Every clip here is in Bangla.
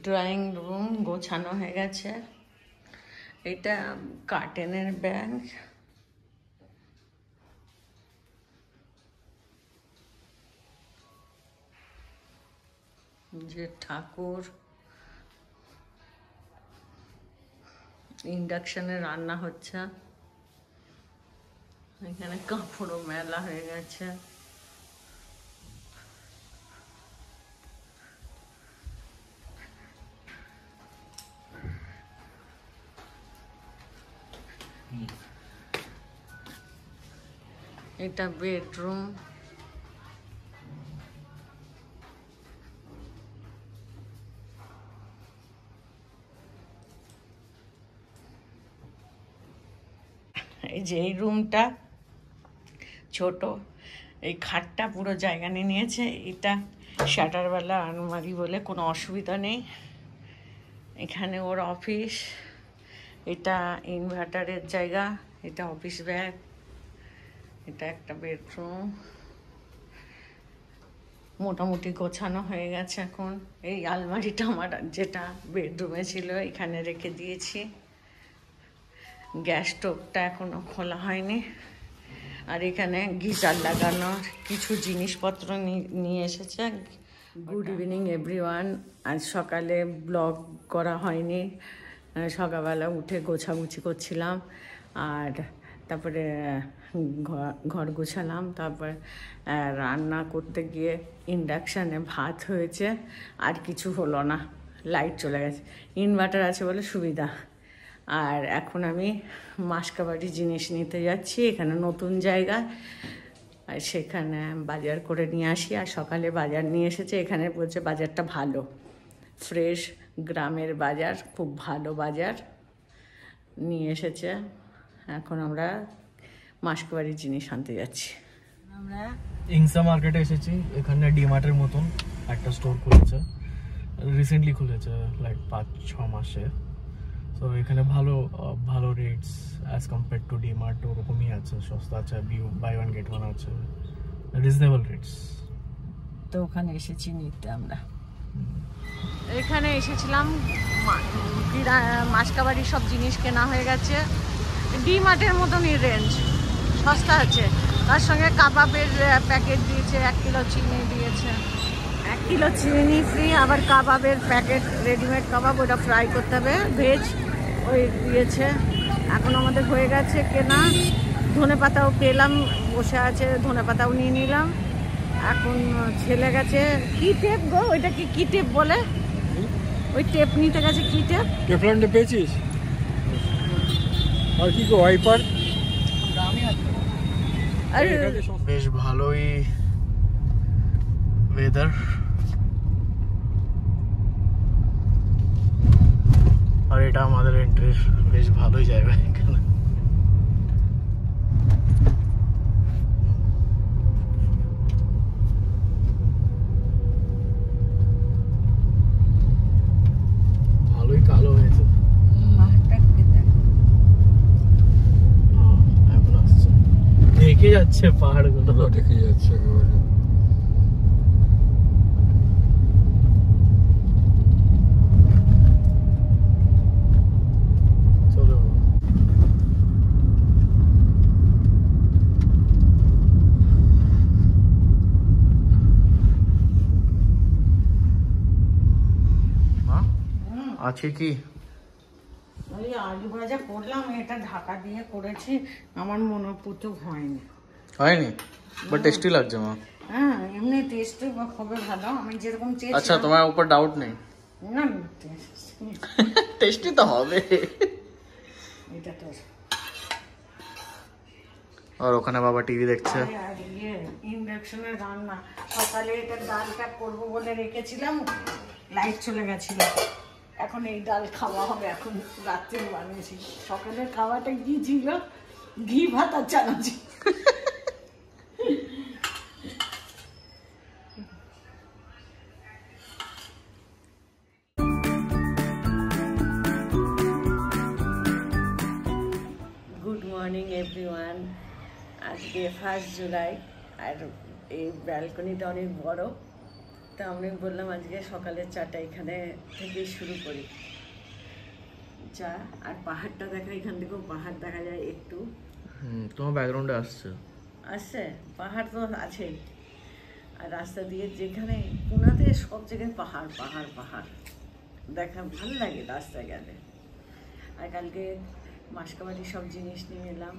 ড্রয়িং রুম গোছানো হয়ে গেছে। এটা কার্টেনের ব্যাগ, যে ঠাকুর, ইন্ডাকশনে রান্না হচ্ছে, এখানে কাপড়ও মেলা হয়ে গেছে। এটা বেডরুম, এই যে এই রুমটা ছোট, এই খাটটা পুরো জায়গা নিয়ে নিয়েছে। এটা শাটারওয়ালা আলমারি বলে কোনো অসুবিধা নেই। এখানে ওর অফিস, এটা ইনভার্টারের জায়গা, এটা অফিস ব্যাগ, এটা একটা বেডরুম। মোটামুটি গোছানো হয়ে গেছে এখন। এই আলমারিটা আমার যেটা বেডরুমে ছিল এখানে রেখে দিয়েছি। গ্যাস স্টোভটা এখনো খোলা হয়নি। আর এখানে গিজার লাগানোর কিছু জিনিসপত্র নিয়ে এসেছে। Good evening everyone. আজ সকালে ব্লগ করা হয়নি, সকালবেলা উঠে গোছাগুছি করছিলাম, আর তারপরে ঘর গোছালাম। তারপর রান্না করতে গিয়ে ইন্ডাকশানে ভাত হয়েছে, আর কিছু হলো না, লাইট চলে গেছে। ইনভার্টার আছে বলে সুবিধা। আর এখন আমি মাসকাবাড়ি জিনিস নিতে যাচ্ছি, এখানে নতুন জায়গা, আর সেখানে বাজার করে নিয়ে আসি। আর সকালে বাজার নিয়ে এসেছে, এখানে বলছে বাজারটা ভালো, ফ্রেশ গ্রামের বাজার, খুব ভালো বাজার নিয়ে এসেছে। এখন আমরা মাসকাবাড়ির জিনিস আনতে যাচ্ছি। আমরা ইংসা মার্কেটে এসেছি। এখানে ডিমার্টের মতন একটা স্টোর খুলেছে, রিসেন্টলি খুলেছে, লাইক 5-6 মাসে। তো এখানে ভালো ভালো rates as compare to demat ওরকমই আছে, সস্তা আছে, বাই ওয়ান গেট ওয়ান আছে, রিজনেবল রেটস। তো ওখানে এসেছি নিতে। আমরা এখানে এসেছিলাম, মাসকাবাড়ির সব জিনিস কেনা হয়ে গেছে। ডিমার্টের মতনই রেঞ্জ, সস্তা আছে। তার সঙ্গে কাবাবের প্যাকেট দিয়েছে, 1 কিলো চিনি দিয়েছে, 1 কিলো চিনি ফ্রি। আবার কাবাবের প্যাকেট, রেডিমেড কাবাব, ওটা ফ্রাই করতে হবে, ভেজ, ওই দিয়েছে। এখন আমাদের হয়ে গেছে কেনা। ধনেপাতাও পেলাম, বসে আছে, ধনেপাতাও নিয়ে নিলাম। এখন ছেলে গেছে, কি টেপ গো, ওইটা কি টেপ বলে, ওই টেপ নিতে গেছে। কি টেপ? টেফলন টেপ পেয়েছিস? আর কি গো, ওয়াইপার? বেশ ভালোই ওয়েদার। আর এটা আমাদের এন্ট্রির বেশ ভালোই জায়গা এখানে। ভালোই কালো হয়েছে। এখন আসছে, ঢেকে যাচ্ছে পাহাড়গুলো, ঢেকে যাচ্ছে একেবারে। আছে কি ওই আলু ভাজা করলাম, এটা ঢাকা দিয়ে করেছি, আমার মনে পুতো হয়নি। বাট টেস্টি লাগছে মা। হ্যাঁ, এমনি টেস্টি হবে ভালো, আমি যেরকম চেয়েছি। আচ্ছা, তোমার উপর ডাউট নেই? না, টেস্টি তো হবে। এটা তো। আর ওখানে বাবা টিভি দেখছে। আর ইন্ডাকশনের রান্না, সকালে এটা ডালটা করবো বলে রেখেছিলাম, লাইট চলে গেছিল। এখন এই ডাল খাওয়া হবে, এখন রাত্রে বানিয়েছি। সকালের খাওয়াটা কি ছিল? ঘি ভাত আর চানাচি। Good morning everyone. আজকে 1 জুলাই, আর এই ব্যালকনিটা অনেক বড়, তা আমি বললাম আজকে সকালের চাটা এখানে থেকেই শুরু করি। চা আর পাহাড়টা দেখা, এখান থেকেও পাহাড় দেখা যায় একটু। তোমার ব্যাকগ্রাউন্ডে আসছে পাহাড় তো আছেই, আর রাস্তা দিয়ে যেখানে পুনাতে সব জায়গায় পাহাড় পাহাড় পাহাড় দেখা, ভালো লাগে রাস্তায় গেলে। আর কালকে মাসকাবাড়ির সব জিনিস নিয়ে এলাম,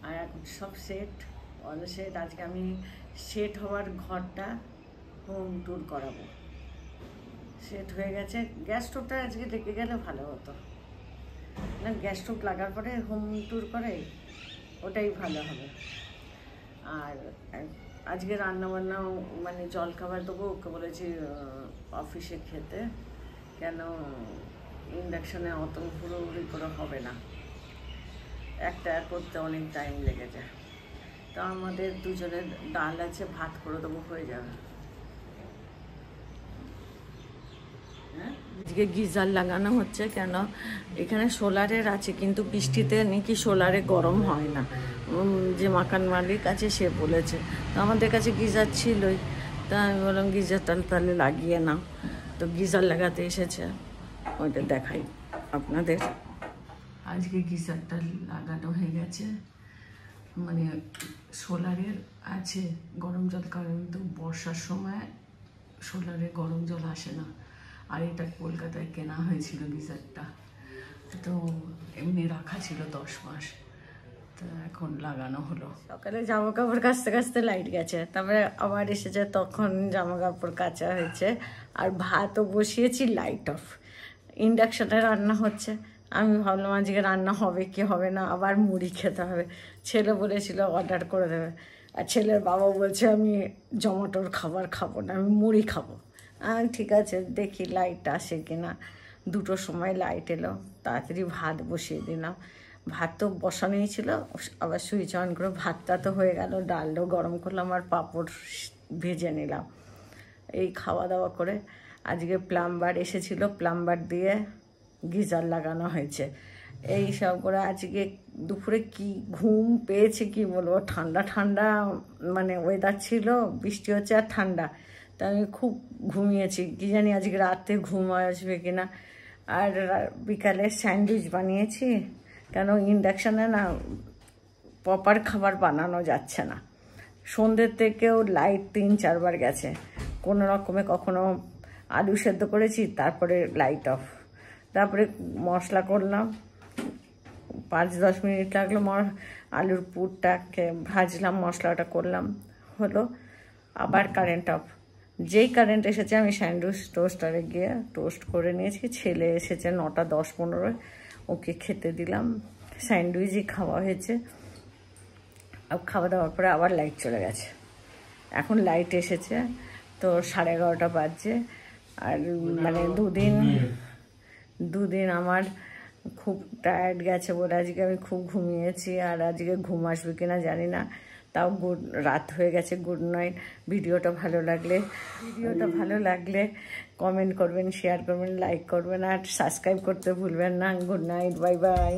আর এখন সব সেট অল সেট। আজকে আমি সেট হওয়ার ঘরটা হোম ট্যুর করাবো। সেট হয়ে গেছে, গ্যাস স্টোভটা আজকে লেগে গেলে ভালো হতো না, গ্যাস স্টোভ লাগার পরে হোম ট্যুর করে ওটাই ভালো হবে। আর আজকে রান্নাবান্নাও মানে জলখাবার দেবো, ওকে বলেছি অফিসে খেতে, কেন ইন্ডাকশানে অত হুড়োহুড়ি করে হবে না, একটা করতে অনেক টাইম লেগে যায়। তো আমাদের দুজনের ডাল আছে, ভাত করে দেবো, হয়ে যাবে। আজকে গিজার লাগানো হচ্ছে, কেন এখানে সোলারের আছে, কিন্তু বৃষ্টিতে নাকি সোলারে গরম হয় না, যে মাকান মালিক আছে সে বলেছে। তো আমাদের কাছে গিজার ছিলই, তা আমি বললাম গিজারটা তাহলে লাগিয়ে নাও। তো গিজার লাগাতে এসেছে, ওইটা দেখাই আপনাদের। আজকে গিজারটা লাগানো হয়ে গেছে, মানে সোলারের আছে গরম জল, কারণ তো বর্ষার সময় সোলারে গরম জল আসে না। আর এটা কলকাতায় কেনা হয়েছিল গিজারটা, তো এমনি রাখা ছিল 10 মাস, তো এখন লাগানো হলো। সকালে জামা কাপড় কাচতে কাচতে লাইট গেছে, তারপরে আবার এসেছে, তখন জামা কাপড় কাচা হয়েছে। আর ভাতও বসিয়েছি, লাইট অফ। ইন্ডাকশানে রান্না হচ্ছে, আমি ভাবলাম আজকে রান্না হবে কি হবে না, আবার মুড়ি খেতে হবে। ছেলে বলেছিল অর্ডার করে দেবে, আর ছেলের বাবা বলছে আমি জোম্যাটোর খাবার খাবো না, আমি মুড়ি খাবো। ঠিক আছে, দেখি লাইট আসে কিনা। 2টোর সময় লাইট এলো, তাড়াতাড়ি ভাত বসিয়ে দিলাম। ভাত তো বসানোই ছিল, আবার সুইচ অন করে ভাতটা তো হয়ে গেল, ডালও গরম করলাম আর পাঁপড় ভেজে নিলাম। এই খাওয়া দাওয়া করে আজকে প্লাম্বার এসেছিল, প্লাম্বার দিয়ে গিজার লাগানো হয়েছে। এই সব করে আজকে দুপুরে কি ঘুম পেয়েছে কি বলবো, ঠান্ডা ঠান্ডা মানে ওয়েদার ছিল, বৃষ্টি হচ্ছে আর ঠান্ডা, তা আমি খুব ঘুমিয়েছি। কি জানি আজকে রাতে ঘুম আসবে কিনা। আর বিকালে স্যান্ডউইচ বানিয়েছি, কেন ইন্ডাকশানে না প্রপার খাবার বানানো যাচ্ছে না। সন্ধ্যের থেকেও লাইট 3-4 বার গেছে, কোনো রকমে কখনো আলু সেদ্ধ করেছি, তারপরে লাইট অফ। তারপরে মশলা করলাম, 5-10 মিনিট লাগলো, আলুর পুরটাকে ভাজলাম, মশলাটা করলাম, হলো, আবার কারেন্ট অফ। যেই কারেন্ট এসেছে আমি স্যান্ডউইচ টোস্টারে গিয়ে টোস্ট করে নিয়েছি। ছেলে এসেছে 9টা 10-15, ওকে খেতে দিলাম, স্যান্ডউইচই খাওয়া হয়েছে। আর খাওয়া দাওয়ার পরে আবার লাইট চলে গেছে, এখন লাইট এসেছে তো 11:30 বাজছে। আর মানে দুদিন আমার খুব টায়ার্ড গেছে বলে আজকে আমি খুব ঘুমিয়েছি, আর আজকে ঘুম আসবে কিনা জানি না, তাও রাত হয়ে গেছে। Good night. ভিডিওটা ভালো লাগলে কমেন্ট করবেন, শেয়ার করবেন, লাইক করবেন, আর সাবস্ক্রাইব করতে ভুলবেন না। Good night, bye bye.